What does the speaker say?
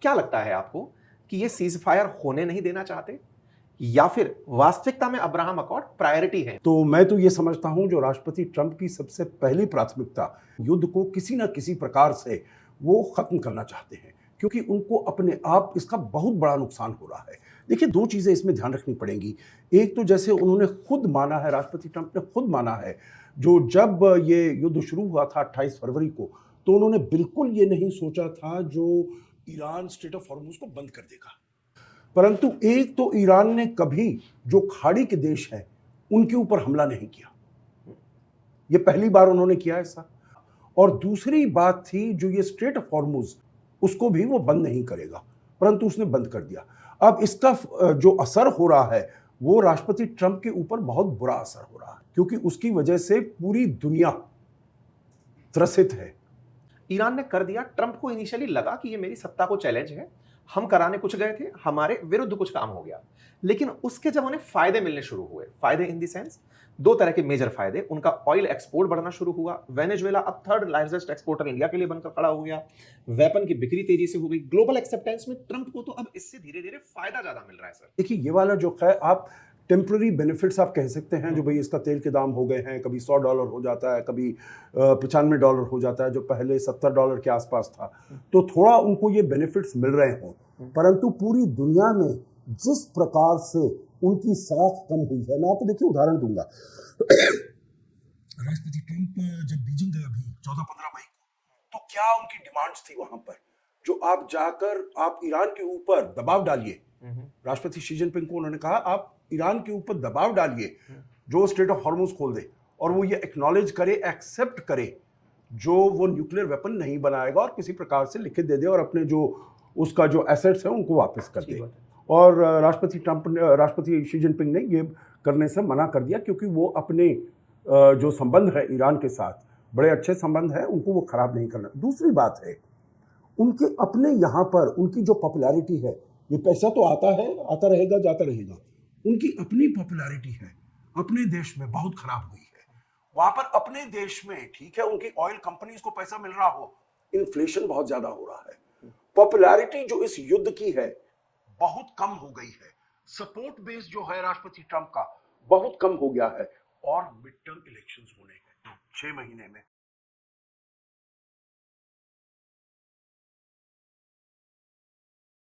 क्या लगता है आपको कि ये सीज़ फायर होने नहीं देना चाहते या फिर वास्तविकता में अब्राहम अकॉर्ड प्रायोरिटी है? तो मैं तो ये समझता हूं जो राष्ट्रपति ट्रंप की सबसे पहली प्राथमिकता युद्ध को किसी न किसी प्रकार से वो खत्म करना चाहते हैं, क्योंकि उनको अपने आप इसका बहुत बड़ा नुकसान हो रहा है। देखिए, दो चीजें इसमें ध्यान रखनी पड़ेंगी। एक तो जैसे उन्होंने खुद माना है, राष्ट्रपति ट्रंप ने खुद माना है, जो जब ये युद्ध शुरू हुआ था 28 फरवरी को, तो उन्होंने बिल्कुल ये नहीं सोचा था जो ईरान स्ट्रेट ऑफ हॉर्मुज को बंद कर देगा। परंतु एक तो ईरान ने कभी जो खाड़ी के देश हैं उनके ऊपर हमला नहीं किया, ये पहली बार उन्होंने किया ऐसा। और दूसरी बात थी जो ये स्ट्रेट ऑफ हॉर्मुज, उसको भी वो बंद नहीं करेगा, परंतु उसने बंद कर दिया। अब इसका जो असर हो रहा है वो राष्ट्रपति ट्रंप के ऊपर बहुत बुरा असर हो रहा है, क्योंकि उसकी वजह से पूरी दुनिया त्रसित है। ईरान ने कर दिया, ट्रंप को इनिशियली लगा कि ये मेरी सत्ता को चैलेंज है, हम कराने कुछ गए थे, हमारे विरुद्ध कुछ काम हो गया। लेकिन उसके जब उन्हें फायदे मिलने शुरू हुए, फायदे इन द सेंस दो तरह के मेजर फायदे, उनका ऑयल एक्सपोर्ट बढ़ना शुरू हुआ, वेनेजुएला अब थर्ड लार्जेस्ट एक्सपोर्टर इंडिया के लिए बनकर खड़ा हो गया, वेपन की बिक्री तेजी से हो गई, ग्लोबल एक्सेप्टेंस में ट्रंप को तो अब इससे धीरे धीरे फायदा ज्यादा मिल रहा है सर। देखिए, ये वाला जो है आप टेम्पररी बेनिफिट्स आप कह सकते हैं, जो भाई इसका तेल के दाम हो गए हैं, कभी $100 हो जाता है, कभी $95 हो जाता है, जो पहले $70 के आसपास था, तो थोड़ा उनको ये बेनिफिट्स मिल रहे हैं। परंतु पूरी दुनिया में जिस प्रकार से उनकी साख कम हुई है, मैं आपको देखिए उदाहरण दूंगा। राष्ट्रपति ट्रंप जब बीजिंग गए अभी 14-15 मई को, तो क्या उनकी डिमांड्स थी वहां पर, जो आप जाकर आप ईरान के ऊपर दबाव डालिए। राष्ट्रपति शी जिनपिंग को उन्होंने कहा आप ईरान के ऊपर दबाव डालिए जो स्ट्रेट ऑफ हॉर्मुज खोल दे, और वो ये एक्नॉलेज करे, एक्सेप्ट करे जो वो न्यूक्लियर वेपन नहीं बनाएगा, और किसी प्रकार से लिखित दे दे और अपने जो उसका जो एसेट्स है उनको वापस कर दे। और राष्ट्रपति शी जिनपिंग ने ये करने से मना कर दिया, क्योंकि वो अपने जो संबंध है ईरान के साथ, बड़े अच्छे संबंध है, उनको वो खराब नहीं करना। दूसरी बात है, उनके अपने यहाँ पर उनकी जो पॉपुलैरिटी है, ये पैसा तो आता है, आता रहेगा, जाता रहेगा, उनकी अपनी पॉपुलैरिटी है अपने देश में बहुत खराब हुई है। वहां पर अपने देश में ठीक है, उनकी ऑयल कंपनीज को पैसा मिल रहा हो, इन्फ्लेशन बहुत ज्यादा हो रहा है, पॉपुलैरिटी जो इस युद्ध की है बहुत कम हो गई है, सपोर्ट बेस जो है राष्ट्रपति ट्रंप का बहुत कम हो गया है, और मिड टर्म इलेक्शंस होने हैं 6 महीने में।